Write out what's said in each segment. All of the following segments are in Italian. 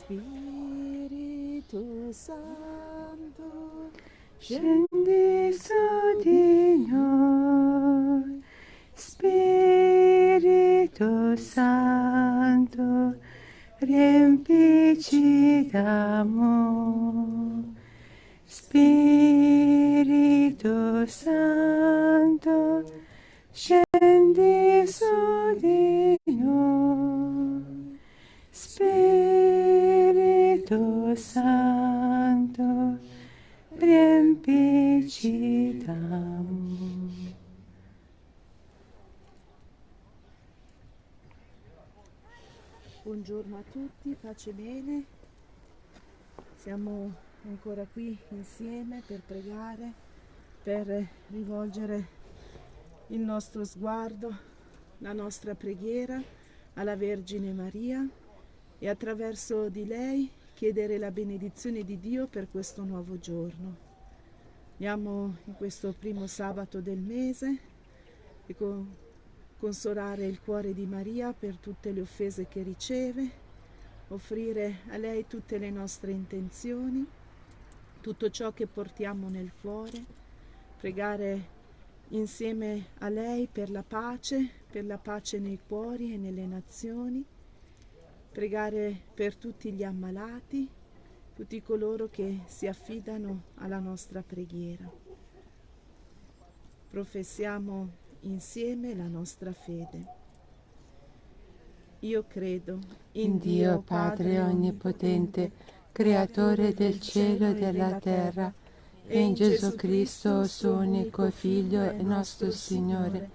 Spirito Santo, Scendi su di noi, Spirito Santo, riempici d'amore. Spirito Santo, scendi su di noi. Spirito Santo, riempici d'amore. buongiorno a tutti, pace e bene. Siamo ancora qui insieme per pregare, per rivolgere il nostro sguardo, la nostra preghiera alla Vergine Maria e attraverso di lei chiedere la benedizione di Dio per questo nuovo giorno. Andiamo in questo primo sabato del mese e consolare il cuore di Maria per tutte le offese che riceve, offrire a lei tutte le nostre intenzioni, tutto ciò che portiamo nel cuore, pregare insieme a lei per la pace nei cuori e nelle nazioni, pregare per tutti gli ammalati, tutti coloro che si affidano alla nostra preghiera. Professiamo insieme la nostra fede. Io credo In Dio Padre Onnipotente, Creatore del cielo e della terra, e in Gesù Cristo, suo unico Figlio e nostro Signore,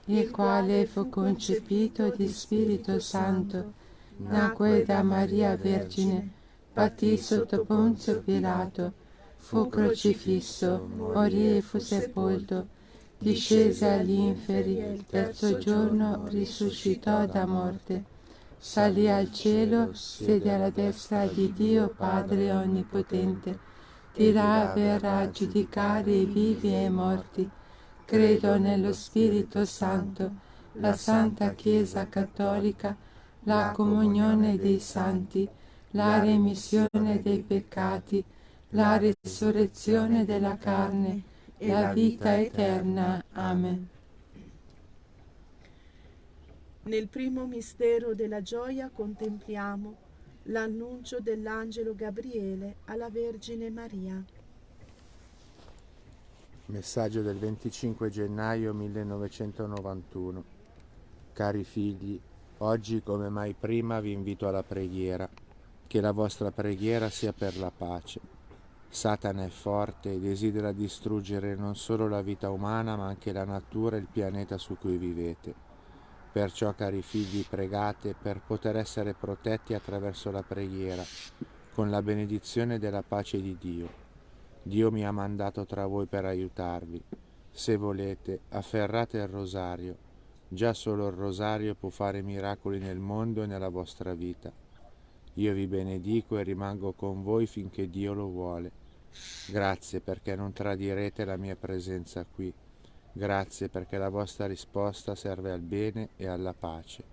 il quale fu concepito di Spirito Santo, nacque da Maria Vergine, patì sotto Ponzio Pilato, fu crocifisso, morì e fu sepolto, discese agli inferi, il terzo giorno risuscitò da morte, salì al cielo, siede alla destra di Dio Padre Onnipotente, di là verrà a giudicare i vivi e i morti. Credo nello Spirito Santo, la Santa Chiesa Cattolica, la comunione dei santi, la remissione dei peccati, la risurrezione della carne e la vita eterna. Amen. Nel primo mistero della gioia contempliamo l'annuncio dell'angelo Gabriele alla Vergine Maria. Messaggio del 25 gennaio 1991. Cari figli, oggi come mai prima vi invito alla preghiera, che la vostra preghiera sia per la pace. Satana è forte e desidera distruggere non solo la vita umana ma anche la natura e il pianeta su cui vivete. Perciò, cari figli, pregate per poter essere protetti attraverso la preghiera, con la benedizione della pace di Dio. Dio mi ha mandato tra voi per aiutarvi. Se volete, afferrate il rosario. Già solo il rosario può fare miracoli nel mondo e nella vostra vita. Io vi benedico e rimango con voi finché Dio lo vuole. Grazie perché non tradirete la mia presenza qui. Grazie perché la vostra risposta serve al bene e alla pace.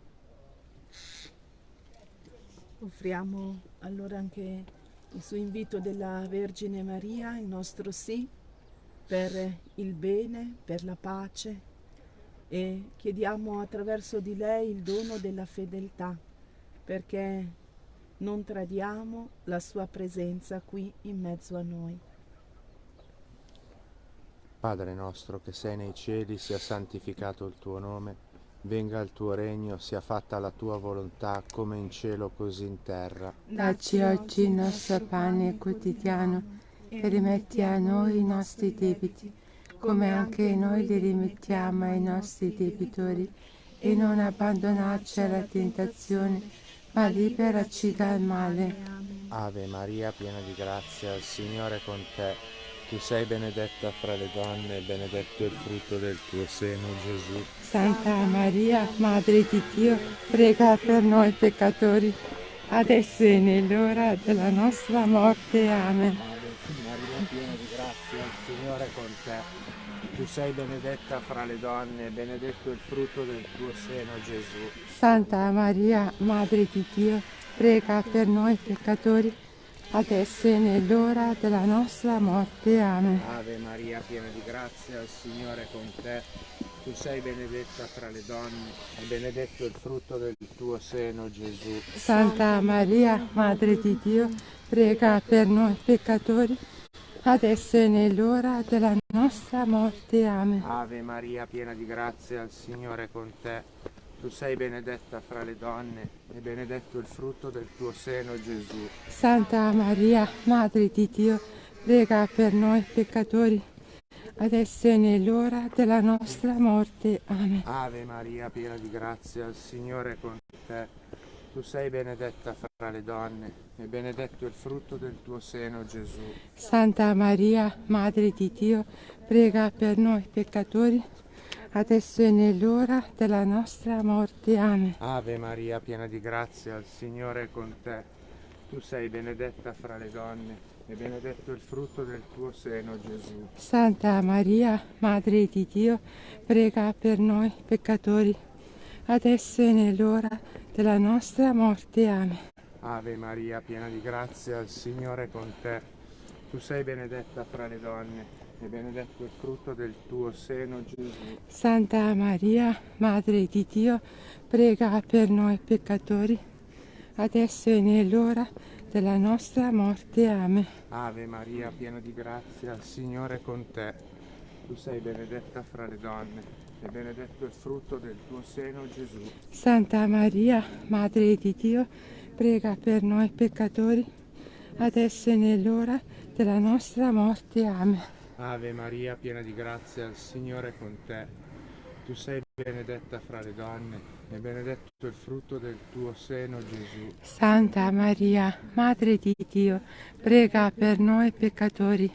Offriamo allora anche il suo invito della Vergine Maria, il nostro sì, per il bene, per la pace, e chiediamo attraverso di lei il dono della fedeltà, perché non tradiamo la sua presenza qui in mezzo a noi. Padre nostro che sei nei cieli, sia santificato il tuo nome, venga il tuo regno, sia fatta la tua volontà come in cielo così in terra. Dacci oggi il nostro pane quotidiano e rimetti a noi i nostri debiti, come anche noi li rimettiamo ai nostri debitori, e non abbandonarci alla tentazione, ma liberaci dal male. Ave Maria, piena di grazia, il Signore è con te. Tu sei benedetta fra le donne e benedetto il frutto del tuo seno, Gesù. Santa Maria, Madre di Dio, prega per noi peccatori, adesso e nell'ora della nostra morte. Amen. Maria, piena di grazia, il Signore è con te. Tu sei benedetta fra le donne e benedetto il frutto del tuo seno, Gesù. Santa Maria, Madre di Dio, prega per noi peccatori, adesso e nell'ora della nostra morte. Amen. Ave Maria, piena di grazia, il Signore è con te. Tu sei benedetta fra le donne e benedetto il frutto del tuo seno, Gesù. Santa Maria, Madre di Dio, prega per noi peccatori, adesso e nell'ora della nostra morte. Amen. Ave Maria, piena di grazia, il Signore è con te. Tu sei benedetta fra le donne e benedetto il frutto del tuo seno, Gesù. Santa Maria, Madre di Dio, prega per noi peccatori, adesso e nell'ora della nostra morte. Amen. Ave Maria, piena di grazia, il Signore è con te. Tu sei benedetta fra le donne e benedetto il frutto del tuo seno, Gesù. Santa Maria, Madre di Dio, prega per noi peccatori, adesso e nell'ora della nostra morte. Amen. Ave Maria, piena di grazia, il Signore è con te. Tu sei benedetta fra le donne e benedetto il frutto del tuo seno, Gesù. Santa Maria, Madre di Dio, prega per noi peccatori, adesso e nell'ora della nostra morte. Amen. Ave Maria, piena di grazia, il Signore è con te. Tu sei benedetta fra le donne e benedetto il frutto del tuo seno, Gesù. Santa Maria, Madre di Dio, prega per noi peccatori, adesso e nell'ora della nostra morte. Amen. Ave Maria, piena di grazia, il Signore è con te. Tu sei benedetta fra le donne e benedetto il frutto del tuo seno, Gesù. Santa Maria, Madre di Dio, prega per noi peccatori, adesso e nell'ora della nostra morte. Amen. Ave Maria, piena di grazia, il Signore è con te. Tu sei benedetta fra le donne e benedetto il frutto del tuo seno, Gesù. Santa Maria, Madre di Dio, prega per noi peccatori,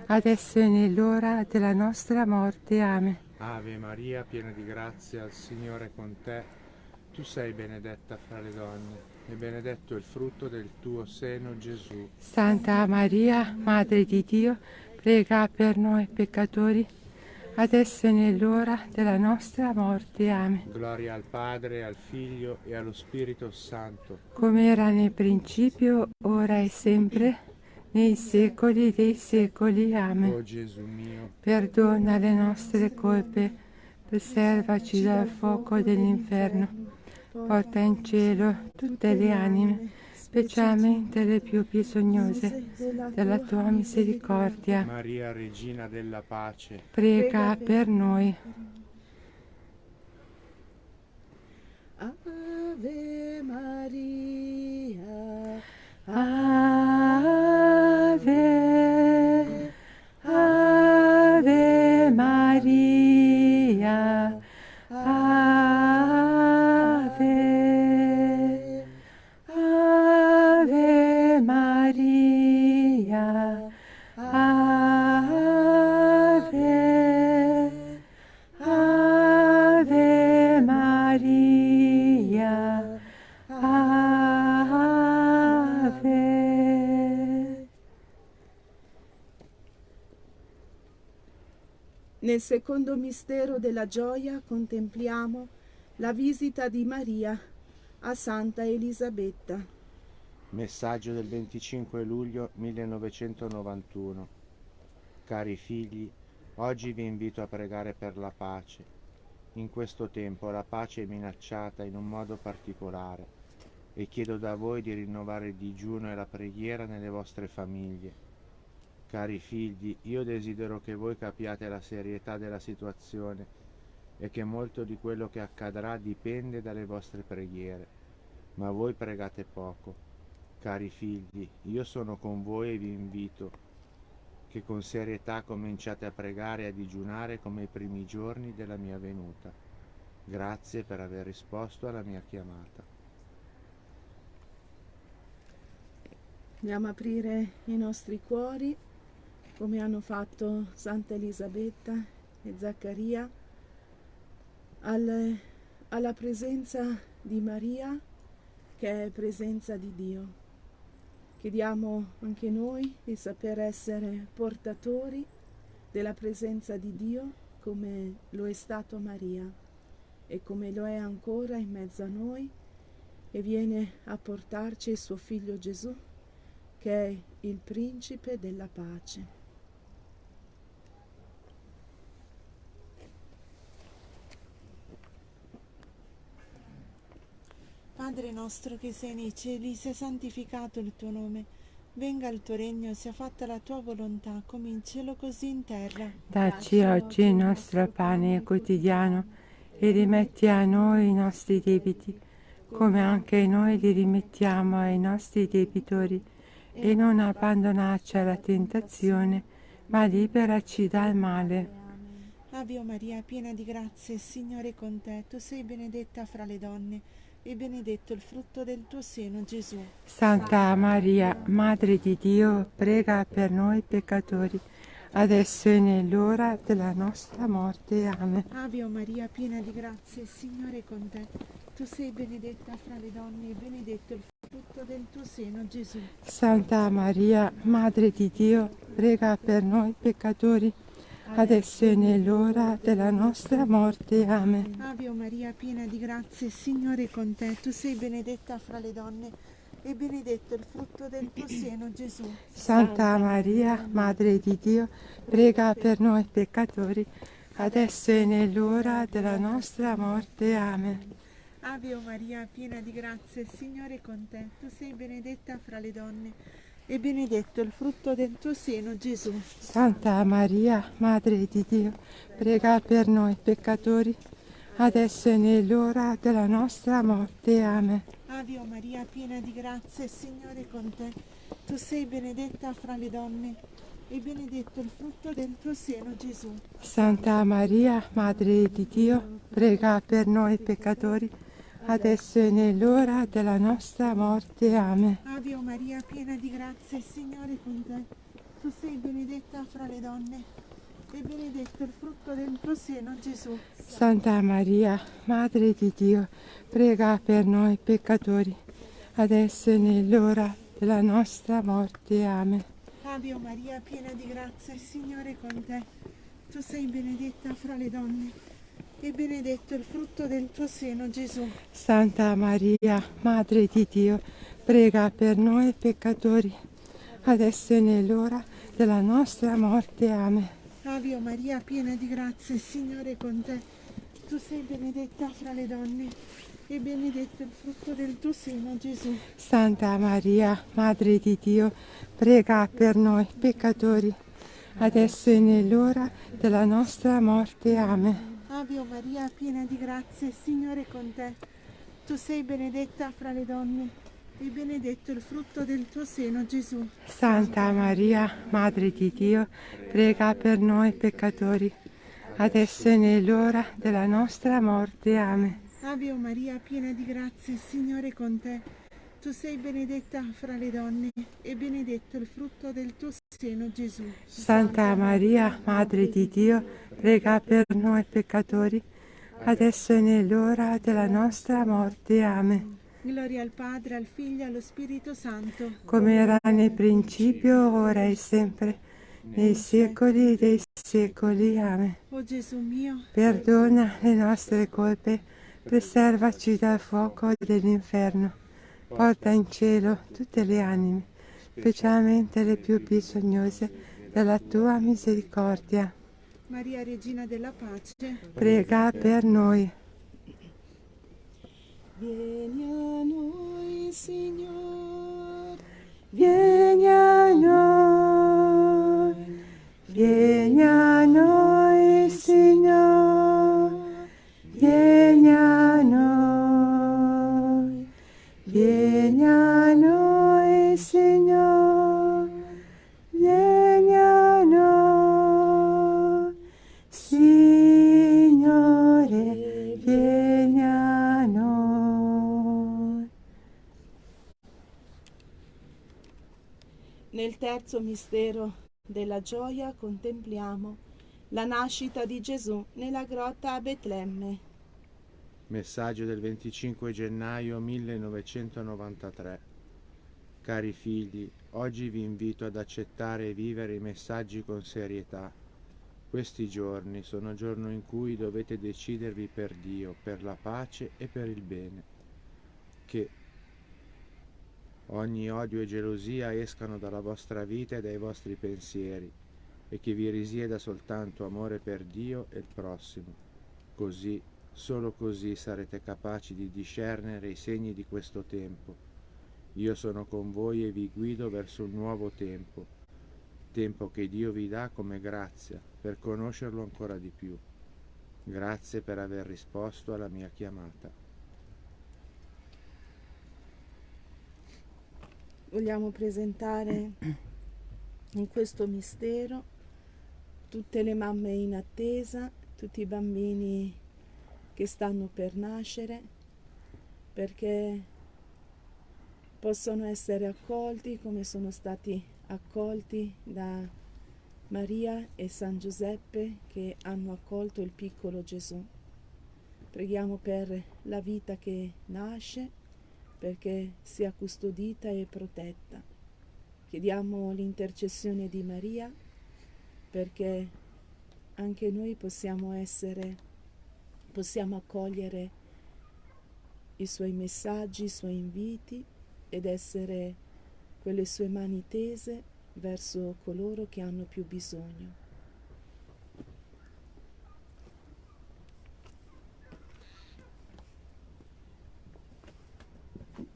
adesso e nell'ora della nostra morte. Amen. Ave Maria, piena di grazia, il Signore è con te. Tu sei benedetta fra le donne e benedetto il frutto del tuo seno, Gesù. Santa Maria, Madre di Dio, prega per noi peccatori, adesso e nell'ora della nostra morte. Amen. Gloria al Padre, al Figlio e allo Spirito Santo. Come era nel principio, ora e sempre, nei secoli dei secoli. Amen. O Gesù mio, Perdona le nostre colpe, preservaci dal fuoco dell'inferno, porta in cielo tutte le anime, specialmente le più bisognose della tua misericordia. Maria, Regina della Pace, Prega per noi. Ave Maria, Ave, Ave Maria, Ave, Ave Maria, Ave, Ave Maria, Ave. Nel secondo mistero della gioia contempliamo la visita di Maria a Santa Elisabetta. messaggio del 25 luglio 1991. Cari figli, oggi vi invito a pregare per la pace. In questo tempo la pace è minacciata in un modo particolare e chiedo da voi di rinnovare il digiuno e la preghiera nelle vostre famiglie. Cari figli, io desidero che voi capiate la serietà della situazione e che molto di quello che accadrà dipende dalle vostre preghiere, ma voi pregate poco. Cari figli, io sono con voi e vi invito che con serietà cominciate a pregare e a digiunare come i primi giorni della mia venuta. Grazie per aver risposto alla mia chiamata. Andiamo a aprire i nostri cuori, come hanno fatto Santa Elisabetta e Zaccaria, alla presenza di Maria, che è presenza di Dio. Chiediamo anche noi di saper essere portatori della presenza di Dio come lo è stato Maria e come lo è ancora in mezzo a noi, e viene a portarci il suo figlio Gesù, che è il principe della pace. Padre nostro che sei nei cieli, sia santificato il tuo nome, venga il tuo regno, sia fatta la tua volontà, come in cielo così in terra. Dacci oggi il nostro pane quotidiano e rimetti a noi i nostri debiti, come anche noi li rimettiamo ai nostri debitori, e non abbandonarci alla tentazione, ma liberaci dal male. Ave Maria, piena di grazia, il Signore è con te. Tu sei benedetta fra le donne, e benedetto il frutto del tuo seno, Gesù. Santa Maria, Madre di Dio, prega per noi peccatori, adesso e nell'ora della nostra morte. Amen. Ave Maria, piena di grazia, il Signore è con te. Tu sei benedetta fra le donne, e benedetto il frutto del tuo seno, Gesù. Santa Maria, Madre di Dio, prega per noi peccatori, adesso e nell'ora della nostra morte. Amen. Ave Maria, piena di grazia, il Signore è con te. Tu sei benedetta fra le donne, e benedetto il frutto del tuo seno, Gesù. Santa Maria, Madre di Dio, prega per noi peccatori, adesso e nell'ora della nostra morte. Amen. Ave Maria, piena di grazia, il Signore è con te. Tu sei benedetta fra le donne, e benedetto il frutto del tuo seno, Gesù. Santa Maria, Madre di Dio, prega per noi peccatori, adesso e nell'ora della nostra morte. Amen. Ave Maria, piena di grazia, il Signore è con te. Tu sei benedetta fra le donne, e benedetto il frutto del tuo seno, Gesù. Santa Maria, Madre di Dio, prega per noi peccatori, adesso e nell'ora della nostra morte. Amen. Ave Maria, piena di grazia, il Signore è con te. Tu sei benedetta fra le donne, e benedetto il frutto del tuo seno, Gesù. Santa Maria, Madre di Dio, prega per noi peccatori, adesso e nell'ora della nostra morte. Amen. Ave Maria, piena di grazia, il Signore è con te. Tu sei benedetta fra le donne, e benedetto il frutto del tuo seno, Gesù. Santa Maria, Madre di Dio, prega per noi peccatori, adesso e nell'ora della nostra morte. Amen. Ave Maria, piena di grazia, il Signore è con te. Tu sei benedetta fra le donne, e benedetto il frutto del tuo seno, Gesù. Santa Maria, Madre di Dio, prega per noi peccatori, adesso e nell'ora della nostra morte. Amen. Ave Maria, piena di grazia, il Signore è con te. Tu sei benedetta fra le donne, e benedetto il frutto del tuo seno, Gesù. Santa Maria, Madre di Dio, prega per noi peccatori, adesso e nell'ora della nostra morte. Amen. Ave Maria, piena di grazia, il Signore è con te. Tu sei benedetta fra le donne, e benedetto il frutto del tuo seno, Gesù. Santa Maria, Madre di Dio, prega per noi peccatori, adesso e nell'ora della nostra morte. Amen. Gloria al Padre, al Figlio e allo Spirito Santo. Come era nel principio, ora e sempre, nei secoli dei secoli. Amen. O Gesù mio, Perdona le nostre colpe, preservaci dal fuoco dell'inferno, porta in cielo tutte le anime, specialmente le più bisognose della tua misericordia. Maria Regina della Pace, Prega per noi. vieni a noi, Signore. Vieni a noi, vieni a noi, Signore, vieni a noi, vieni a noi, Signore, vieni a noi, Signore, vieni a noi. Nel terzo mistero della gioia contempliamo la nascita di Gesù nella grotta a Betlemme. Messaggio del 25 gennaio 1993. Cari figli, oggi vi invito ad accettare e vivere i messaggi con serietà. Questi giorni sono giorni in cui dovete decidervi per Dio, per la pace e per il bene. Che ogni odio e gelosia escano dalla vostra vita e dai vostri pensieri, e che vi risieda soltanto amore per Dio e il prossimo. Così, solo così sarete capaci di discernere i segni di questo tempo. Io sono con voi e vi guido verso un nuovo tempo, tempo che Dio vi dà come grazia per conoscerlo ancora di più. Grazie per aver risposto alla mia chiamata. Vogliamo presentare in questo mistero tutte le mamme in attesa, tutti i bambini che stanno per nascere, perché possono essere accolti come sono stati accolti da Maria e San Giuseppe, che hanno accolto il piccolo Gesù. Preghiamo per la vita che nasce, perché sia custodita e protetta. Chiediamo l'intercessione di Maria, perché anche noi possiamo accogliere i suoi messaggi, i suoi inviti ed essere quelle sue mani tese verso coloro che hanno più bisogno.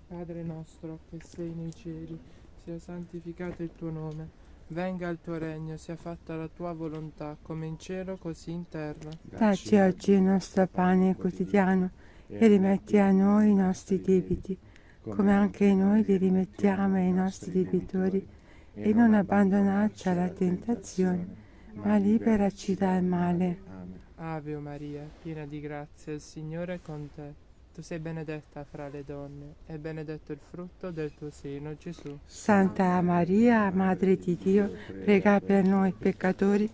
Padre nostro che sei nei cieli, sia santificato il tuo nome, venga il tuo regno, sia fatta la tua volontà, come in cielo così in terra. Dacci oggi il nostro pane quotidiano e rimetti a noi i nostri debiti, come anche noi li rimettiamo ai nostri debitori, e non abbandonarci alla tentazione, ma liberaci dal male. Ave Maria, piena di grazia, il Signore è con te. Tu sei benedetta fra le donne, e benedetto il frutto del tuo seno, Gesù. Santa Maria, Madre di Dio, prega per noi peccatori,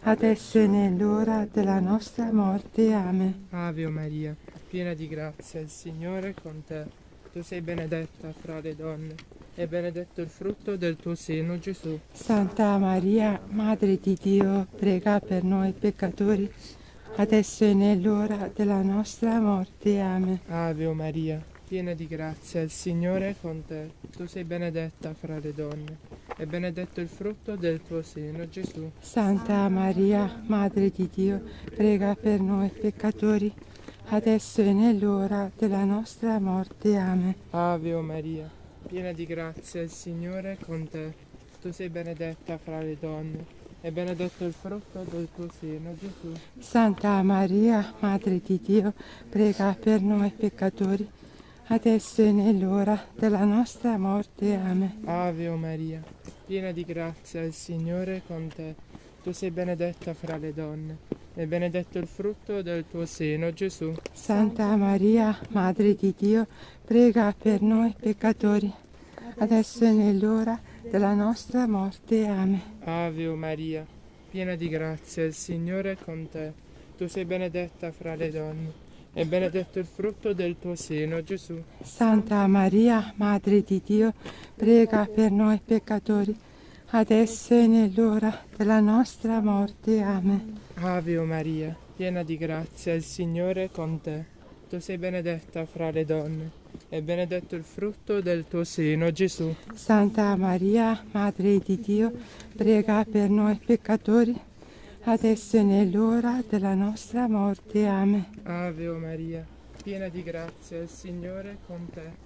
adesso e nell'ora della nostra morte. Amen. Ave Maria, piena di grazia, il Signore è con te. Tu sei benedetta fra le donne, e benedetto il frutto del tuo seno, Gesù. Santa Maria, Madre di Dio, prega per noi peccatori, adesso e nell'ora della nostra morte. Amen. Ave Maria, piena di grazia, il Signore è con te. Tu sei benedetta fra le donne, e benedetto il frutto del tuo seno, Gesù. Santa Maria, Madre di Dio, prega per noi peccatori, adesso e nell'ora della nostra morte. Amen. Ave Maria, piena di grazia, il Signore è con te. Tu sei benedetta fra le donne, e benedetto il frutto del tuo seno, Gesù. Santa Maria, Madre di Dio, prega per noi peccatori, adesso e nell'ora della nostra morte. Amen. Ave Maria, piena di grazia, il Signore è con te. Tu sei benedetta fra le donne, e benedetto il frutto del tuo seno, Gesù. Santa Maria, Madre di Dio, prega per noi peccatori, adesso e nell'ora della nostra morte. Amen. Ave Maria, piena di grazia, il Signore è con te. Tu sei benedetta fra le donne, e benedetto il frutto del tuo seno, Gesù. Santa Maria, Madre di Dio, prega per noi peccatori, adesso e nell'ora della nostra morte. Amen. Ave Maria, piena di grazia, il Signore è con te. Tu sei benedetta fra le donne, e benedetto il frutto del tuo seno, Gesù. Santa Maria, Madre di Dio, prega per noi peccatori, adesso e nell'ora della nostra morte. Amen. Ave Maria, piena di grazia, il Signore è con te.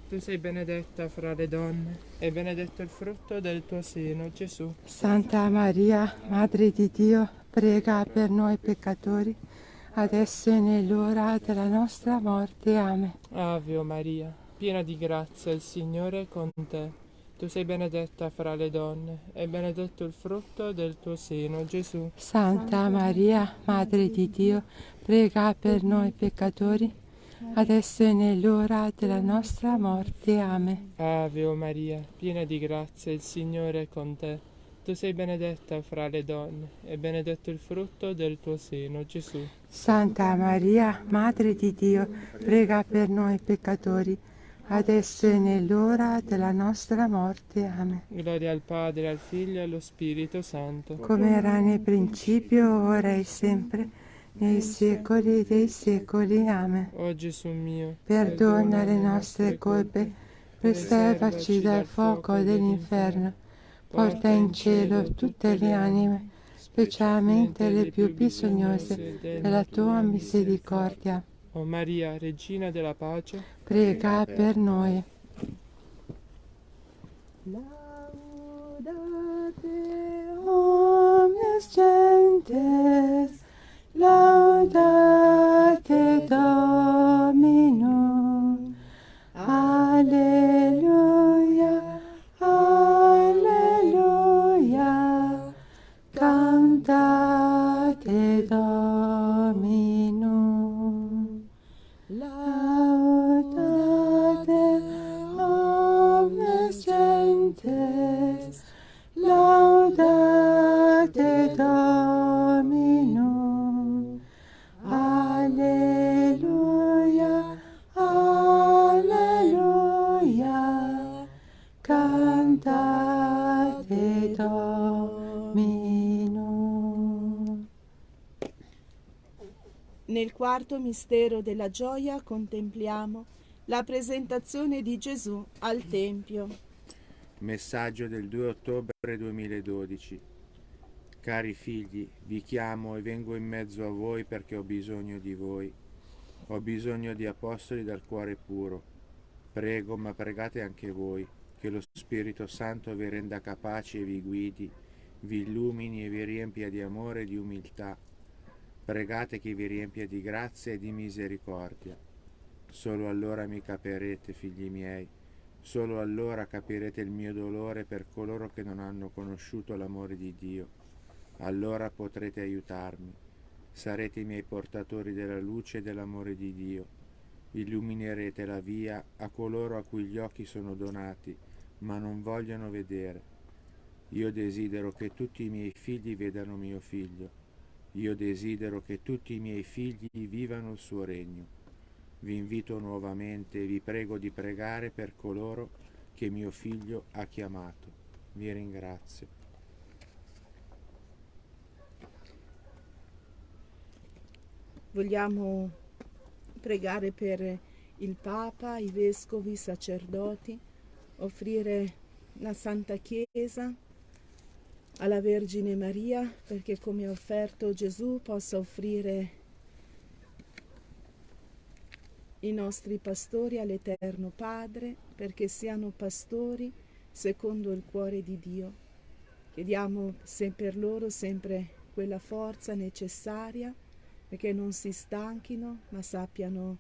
Tu sei benedetta fra le donne, e benedetto il frutto del tuo seno, Gesù. Santa Maria, Madre di Dio, prega per noi peccatori, adesso e nell'ora della nostra morte. Amen. Ave Maria, piena di grazia, il Signore è con te. Tu sei benedetta fra le donne, e benedetto il frutto del tuo seno, Gesù. Santa Maria, Madre di Dio, prega per noi peccatori, adesso e nell'ora della nostra morte. Amen. Ave Maria, piena di grazia, il Signore è con te. Tu sei benedetta fra le donne, e benedetto il frutto del tuo seno, Gesù. Santa Maria, Madre di Dio, prega per noi peccatori, adesso e nell'ora della nostra morte. Amen. Gloria al Padre, al Figlio e allo Spirito Santo. Come era nel principio, ora e sempre, nei secoli dei secoli. Amen. O Gesù mio, Perdona le nostre colpe, preservaci dal fuoco dell'inferno, porta in cielo tutte le anime, specialmente le più bisognose della tua misericordia. O Maria, Regina della pace, Prega per noi. Laudate Omnes gentes, laudate Dominum. Alleluia, alleluia, cantate Dominum. Laudate omnes gentes, laudate Dominum. Alleluia, alleluia, cantate Dominum. Nel quarto mistero della gioia contempliamo la presentazione di Gesù al Tempio. Messaggio del 2 ottobre 2012. Cari figli, vi chiamo e vengo in mezzo a voi perché ho bisogno di voi. Ho bisogno di apostoli dal cuore puro. Prego, ma pregate anche voi, che lo Spirito Santo vi renda capaci e vi guidi, vi illumini e vi riempia di amore e di umiltà. Pregate che vi riempia di grazia e di misericordia. Solo allora mi capirete, figli miei. Solo allora capirete il mio dolore per coloro che non hanno conosciuto l'amore di Dio. Allora potrete aiutarmi. Sarete i miei portatori della luce e dell'amore di Dio. Illuminerete la via a coloro a cui gli occhi sono donati, ma non vogliono vedere. Io desidero che tutti i miei figli vedano mio figlio. Io desidero che tutti i miei figli vivano il suo regno. Vi invito nuovamente e vi prego di pregare per coloro che mio figlio ha chiamato. Vi ringrazio. Vogliamo pregare per il Papa, i vescovi, i sacerdoti, offrire la Santa Chiesa alla Vergine Maria, perché come ha offerto Gesù possa offrire i nostri pastori all'Eterno Padre, perché siano pastori secondo il cuore di Dio. Chiediamo per loro sempre quella forza necessaria, perché non si stanchino, ma sappiano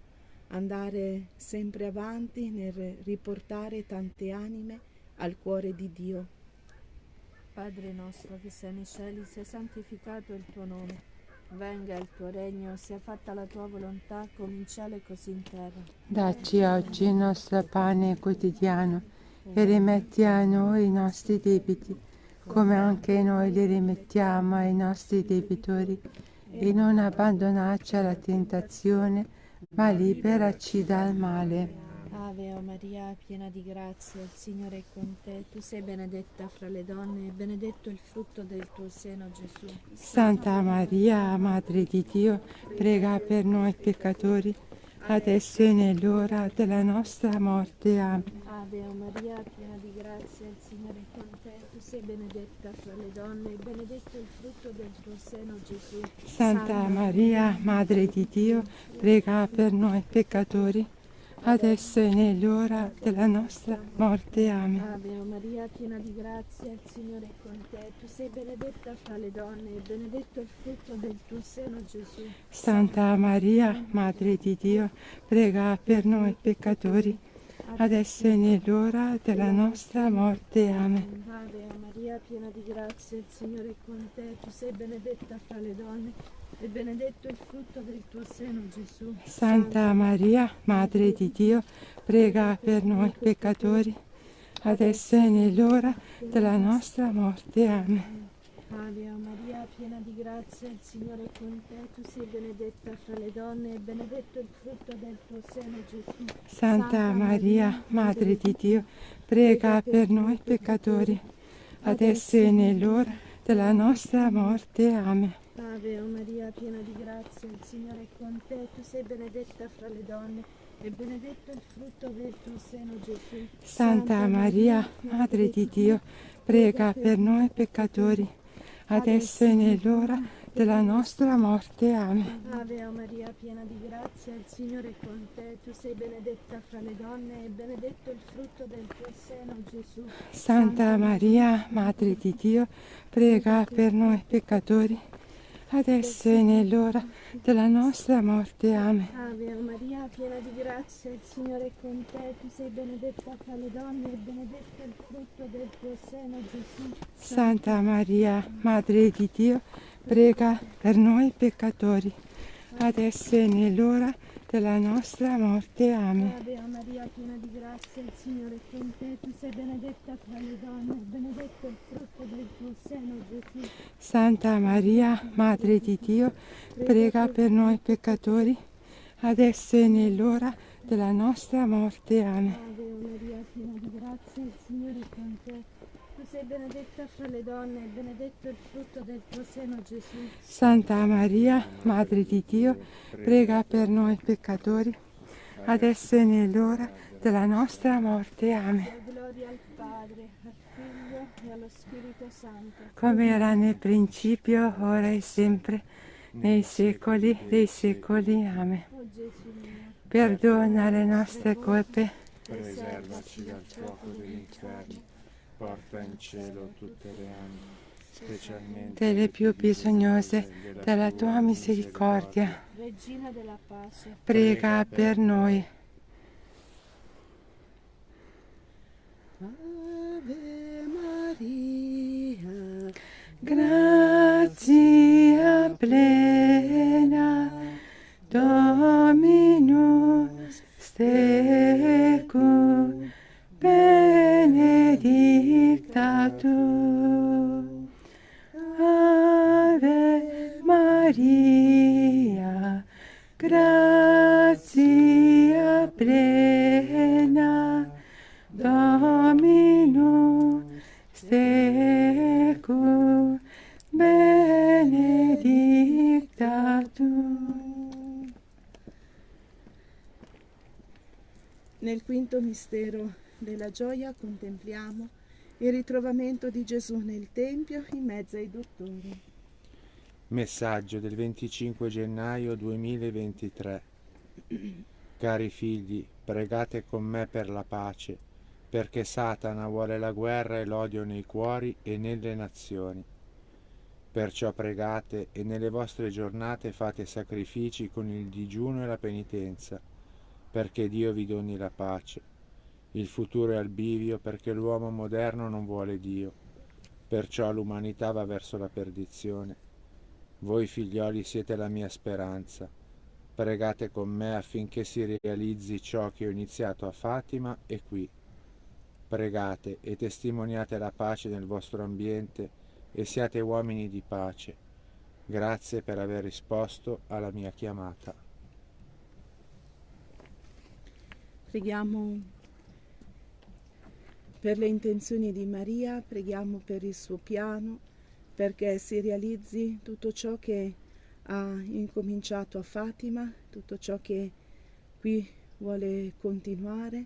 andare sempre avanti nel riportare tante anime al cuore di Dio. Padre nostro che sei nei cieli, sia santificato il tuo nome. Venga il tuo regno, sia fatta la tua volontà, come in cielo e così in terra. Dacci oggi il nostro pane quotidiano e rimetti a noi i nostri debiti, come anche noi li rimettiamo ai nostri debitori, e non abbandonarci alla tentazione, ma liberaci dal male. Ave o Maria, piena di grazia, il Signore è con te. Tu sei benedetta fra le donne e benedetto il frutto del tuo seno, Gesù. Santa Maria, Madre di Dio, prega per noi peccatori, adesso e nell'ora della nostra morte. Amen. Ave o Maria, piena di grazia, il Signore è con te. Tu sei benedetta fra le donne e benedetto il frutto del tuo seno, Gesù. Santa Maria, Madre di Dio, prega per noi peccatori, adesso e nell'ora della nostra morte. Amen. Ave o Maria, piena di grazia, il Signore è con te. Tu sei benedetta fra le donne e benedetto il frutto del tuo seno, Gesù. Santa Maria, Madre di Dio, prega per noi peccatori, adesso e nell'ora della nostra morte. Amen. Ave o Maria, piena di grazia, il Signore è con te. Tu sei benedetta fra le donne e benedetto il frutto del tuo seno, Gesù. Santa Maria, Madre di Dio, prega per noi peccatori, adesso e nell'ora della nostra morte. Amen. Ave o Maria, piena di grazia, il Signore è con te. Tu sei benedetta fra le donne e benedetto il frutto del tuo seno, Gesù. Santa Maria, Madre di Dio, prega per noi peccatori, adesso e nell'ora della nostra morte. Amen. Ave o Maria, piena di grazia, il Signore è con te. Tu sei benedetta fra le donne e benedetto il frutto del tuo seno, Gesù. Santa Maria, Madre di Dio, prega per noi peccatori, adesso e nell'ora della nostra morte. Amen. Ave Maria, piena di grazia, il Signore è con te. Tu sei benedetta fra le donne e benedetto il frutto del tuo seno, Gesù. Santa Maria, Madre di Dio, prega per noi peccatori, adesso e nell'ora della nostra morte. Amen. Ave Maria, piena di grazia, il Signore è con te. Tu sei benedetta fra le donne e benedetto il frutto del tuo seno, Gesù. Santa Maria, Madre di Dio, prega per noi peccatori, adesso e nell'ora della nostra morte. Amen. Ave Maria, piena di grazia, il Signore è con te. Tu sei benedetta fra le donne e benedetto il frutto del tuo seno, Gesù. Santa Maria, Madre di Dio, prega per noi peccatori, adesso e nell'ora della nostra morte. Amen. Ave Maria, piena di grazia, il Signore è con te. Tu sei benedetta fra le donne e benedetto il frutto del tuo seno, Gesù. Santa Maria, Madre di Dio, prega per noi peccatori, adesso e nell'ora della nostra morte. Amen. Gloria al Padre, al Figlio e allo Spirito Santo. Come era nel principio, ora e sempre, nei secoli dei secoli. Amen. O Gesù mio, Perdona le nostre colpe, Preservaci dal fuoco dell'inferno, porta in cielo tutte le anime, specialmente delle più bisognose della tua misericordia. Regina della pace, Prega per noi. Ave Maria, Grazia plena, Dominus tecum, benedicta tu. Ave Maria, grazia plena, Dominus tecum, benedicta tu. nel quinto mistero della gioia contempliamo il ritrovamento di Gesù nel Tempio in mezzo ai dottori. Messaggio del 25 gennaio 2023. Cari figli, pregate con me per la pace, perché Satana vuole la guerra e l'odio nei cuori e nelle nazioni. Perciò pregate e nelle vostre giornate fate sacrifici con il digiuno e la penitenza, perché Dio vi doni la pace. Il futuro è al bivio perché l'uomo moderno non vuole Dio, perciò l'umanità va verso la perdizione. Voi figlioli siete la mia speranza. Pregate con me affinché si realizzi ciò che ho iniziato a Fatima e qui. Pregate e testimoniate la pace nel vostro ambiente e siate uomini di pace. Grazie per aver risposto alla mia chiamata. Preghiamo per le intenzioni di Maria, preghiamo per il suo piano, perché si realizzi tutto ciò che ha incominciato a Fatima, tutto ciò che qui vuole continuare,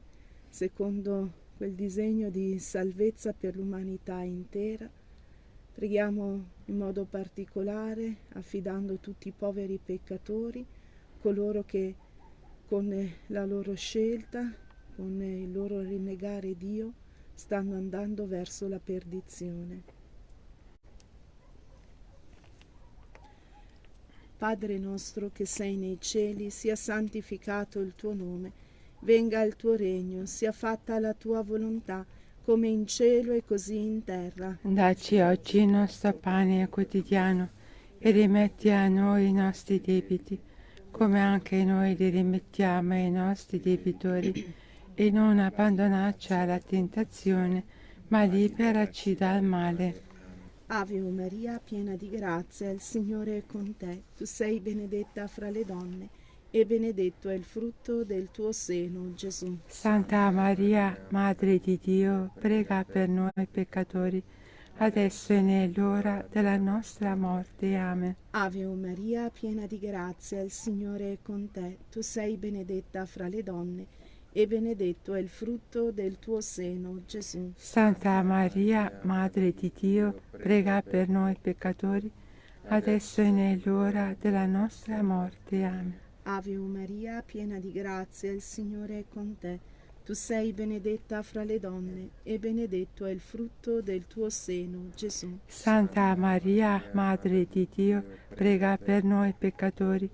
secondo quel disegno di salvezza per l'umanità intera. Preghiamo in modo particolare, affidando tutti i poveri peccatori, coloro che con la loro scelta, con il loro rinnegare Dio, stanno andando verso la perdizione. Padre nostro che sei nei cieli, sia santificato il tuo nome, venga il tuo regno, sia fatta la tua volontà, come in cielo e così in terra. Dacci oggi il nostro pane quotidiano e rimetti a noi i nostri debiti, come anche noi li rimettiamo ai nostri debitori, e non abbandonarci alla tentazione, ma liberaci dal male. Ave Maria, piena di grazia, il Signore è con te. Tu sei benedetta fra le donne, e benedetto è il frutto del tuo seno, Gesù. Santa Maria, Madre di Dio, prega per noi peccatori, adesso e nell'ora della nostra morte. Amen. Ave Maria, piena di grazia, il Signore è con te. Tu sei benedetta fra le donne e benedetto è il frutto del tuo seno, Gesù. Santa Maria, Madre di Dio, prega per noi peccatori, adesso e nell'ora della nostra morte. Amen. Ave Maria, piena di grazia, il Signore è con te. Tu sei benedetta fra le donne e benedetto è il frutto del tuo seno, Gesù. Santa Maria, Madre di Dio, prega per noi peccatori,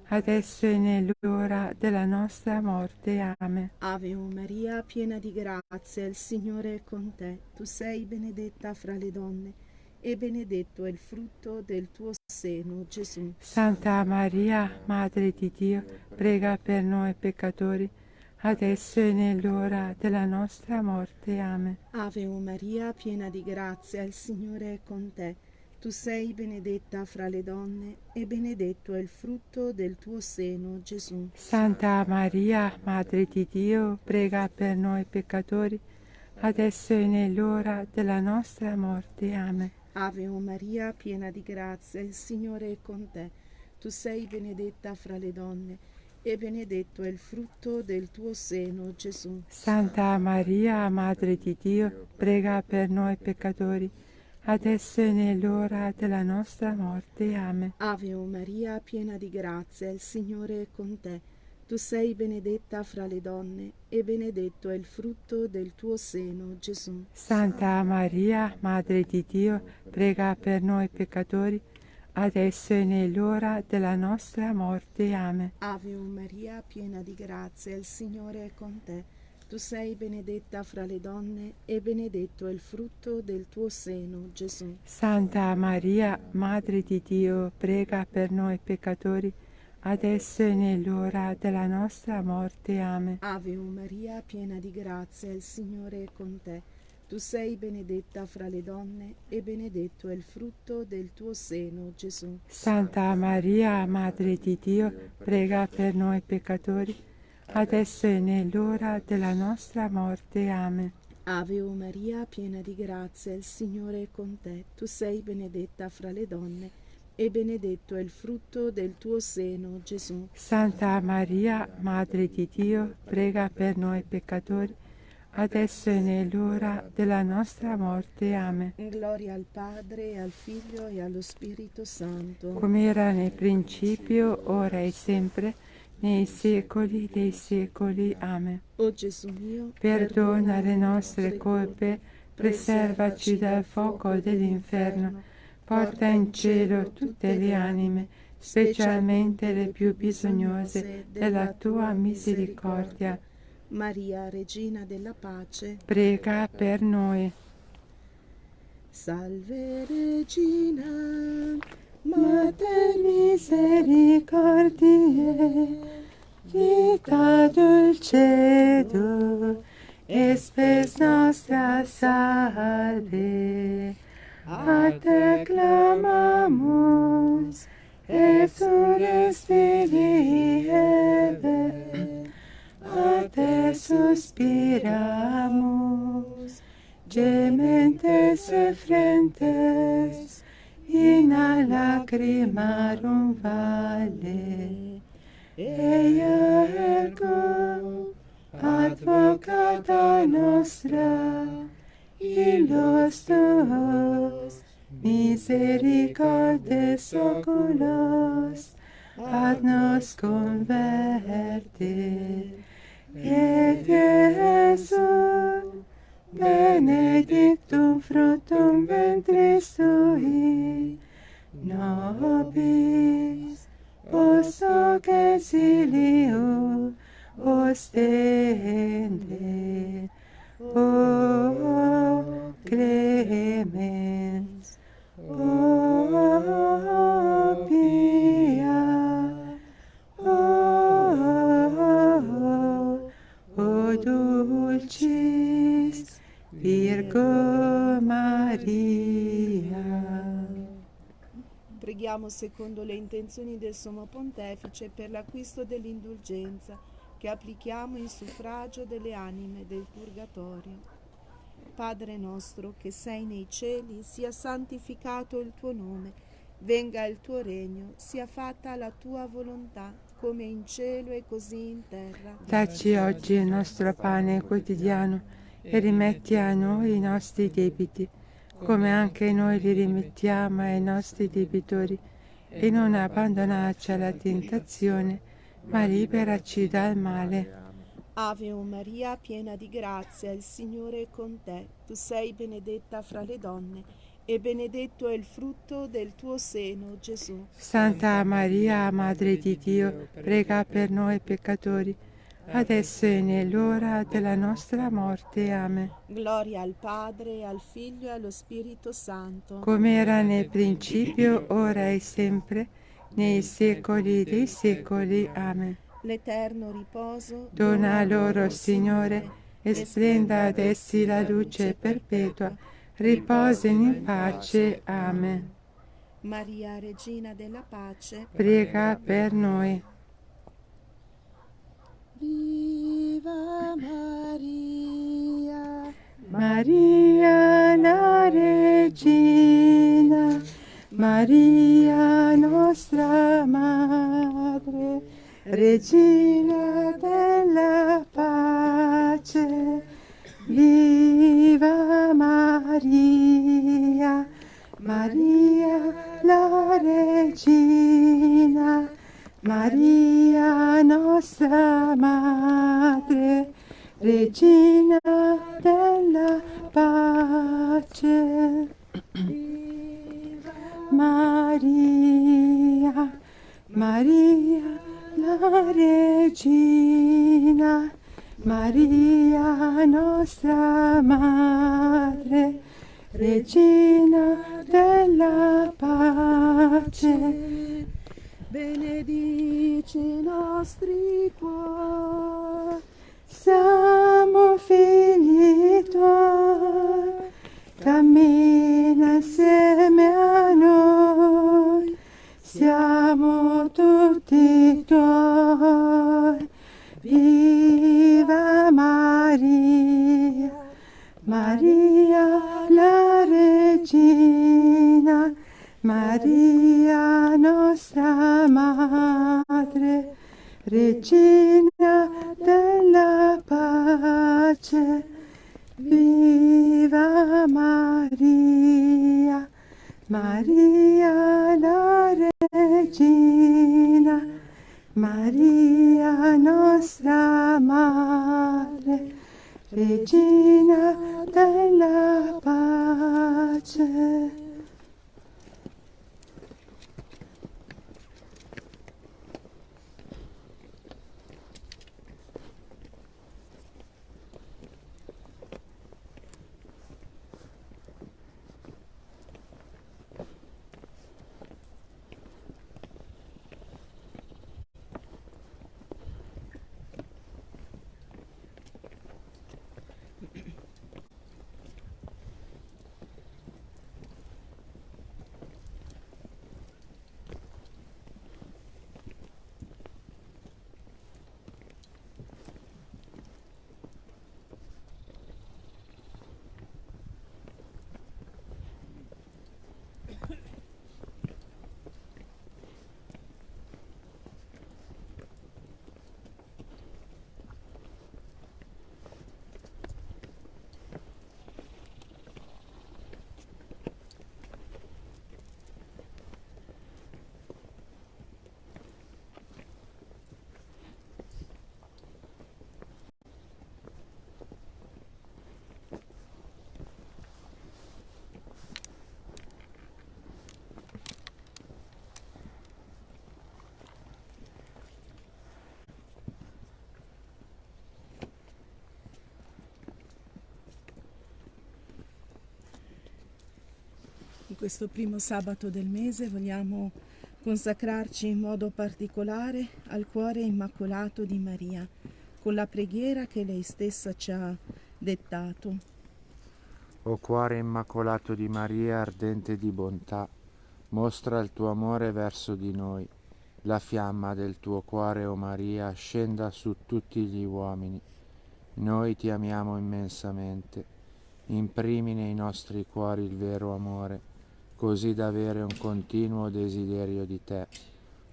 adesso e nell'ora della nostra morte. Amen. Ave Maria, piena di grazia, il Signore è con te. Tu sei benedetta fra le donne e benedetto è il frutto del tuo seno, Gesù. Santa Maria, Madre di Dio, prega per noi peccatori, adesso e nell'ora della nostra morte. Amen. Ave Maria, piena di grazia, il Signore è con te. Tu sei benedetta fra le donne e benedetto è il frutto del tuo seno, Gesù. Santa Maria, Madre di Dio, prega per noi peccatori, adesso e nell'ora della nostra morte. Amen. Ave Maria, piena di grazia, il Signore è con te. Tu sei benedetta fra le donne e benedetto è il frutto del tuo seno, Gesù. Santa Maria, Madre di Dio, prega per noi peccatori, adesso e nell'ora della nostra morte. Amen. Ave Maria, piena di grazia, il Signore è con te. Tu sei benedetta fra le donne e benedetto è il frutto del tuo seno, Gesù. Santa Maria, Madre di Dio, prega per noi peccatori, adesso e nell'ora della nostra morte. Amen. Ave Maria, piena di grazia, il Signore è con te. Tu sei benedetta fra le donne e benedetto è il frutto del tuo seno, Gesù. Santa Maria, Madre di Dio, prega per noi peccatori, adesso e nell'ora della nostra morte. Amen. Ave Maria, piena di grazia, il Signore è con te. Tu sei benedetta fra le donne e benedetto è il frutto del tuo seno, Gesù. Santa Maria, Madre di Dio, prega per noi peccatori, adesso e nell'ora della nostra morte. Amen. Ave Maria, piena di grazia, il Signore è con te. Tu sei benedetta fra le donne e benedetto è il frutto del tuo seno, Gesù. Santa Maria, Madre di Dio, prega per noi peccatori, adesso e nell'ora della nostra morte. Amen. Gloria al Padre, al Figlio e allo Spirito Santo. Come era nel principio, ora e sempre, nei secoli dei secoli. Amen. O Gesù mio, Perdona le nostre colpe, preservaci dal fuoco dell'inferno, porta in cielo tutte le anime, specialmente le più bisognose della tua misericordia. Maria, Regina della Pace, Prega per noi. Salve Regina, Mater misericordiae, vita dulcedo, et spes nostra salve. A te clamamus, exules Filii Eve, a te suspiramus, gementes effrentes, in lacrimarum vale. Eia ergo, advocata nostra, illos tuos, misericordes oculos, ad nos converte. Et Iesus, benedictum fructum ventris tui, nobis post exilio ostende. O clemens, o pia, o dulcis Virgo Maria. preghiamo secondo le intenzioni del Sommo Pontefice per l'acquisto dell'indulgenza che applichiamo in suffragio delle anime del Purgatorio. Padre nostro che sei nei cieli, sia santificato il tuo nome, venga il tuo regno, sia fatta la tua volontà, come in cielo e così in terra. Dacci oggi il nostro pane quotidiano e rimetti a noi i nostri debiti, come anche noi li rimettiamo ai nostri debitori, e non abbandonarci alla tentazione, ma liberaci dal male. Ave Maria, piena di grazia, il Signore è con te. Tu sei benedetta fra le donne, e benedetto è il frutto del tuo seno, Gesù. Santa Maria, Madre di Dio, prega per noi peccatori, adesso e nell'ora della nostra morte. Amen. Gloria al Padre, al Figlio e allo Spirito Santo. Come era nel principio, ora e sempre, nei secoli dei secoli. Amen. L'eterno riposo Dona loro, Signore, e splenda ad essi la luce perpetua. Riposino in pace. Amen. Maria, Regina della Pace, Prega per noi. Viva Maria, Maria la Regina, Maria nostra Madre, Regina della pace. Viva Maria, Maria la Regina, Maria nostra Madre, Regina della pace. Maria, Maria la Regina, Maria nostra Madre, Regina della pace. benedici i nostri cuori, Siamo figli tuoi, cammina insieme a noi, siamo tutti tuoi. Viva Maria, Maria la Regina, Maria nostra Madre, Regina della pace. Viva Maria, Maria la Regina, Maria nostra Madre, Regina della pace. In questo primo sabato del mese vogliamo consacrarci in modo particolare al cuore immacolato di Maria, con la preghiera che lei stessa ci ha dettato. O cuore immacolato di Maria, ardente di bontà, mostra il tuo amore verso di noi. La fiamma del tuo cuore, o Maria, scenda su tutti gli uomini. Noi ti amiamo immensamente imprimi nei nostri cuori il vero amore, così da avere un continuo desiderio di te.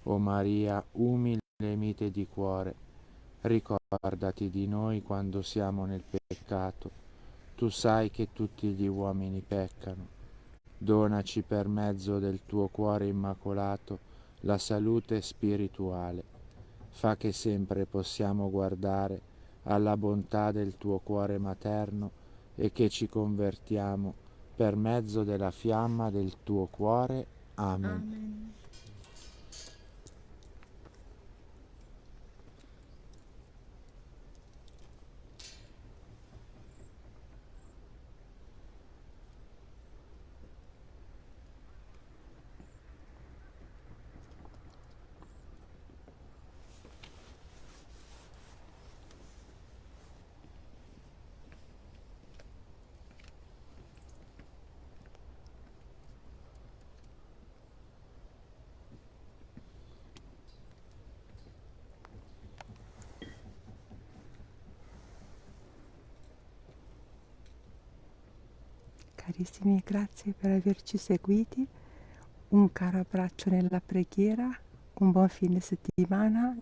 O Maria, umile e mite di cuore, ricordati di noi quando siamo nel peccato. Tu sai che tutti gli uomini peccano. Donaci per mezzo del tuo cuore immacolato la salute spirituale. Fa che sempre possiamo guardare alla bontà del tuo cuore materno e che ci convertiamo per mezzo della fiamma del tuo cuore. Amen. Amen. Carissimi, grazie per averci seguiti, un caro abbraccio nella preghiera, un buon fine settimana,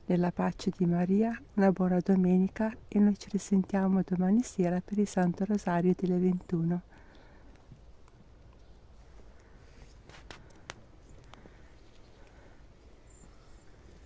nella pace di Maria, una buona domenica e noi ci risentiamo domani sera per il Santo Rosario delle 21.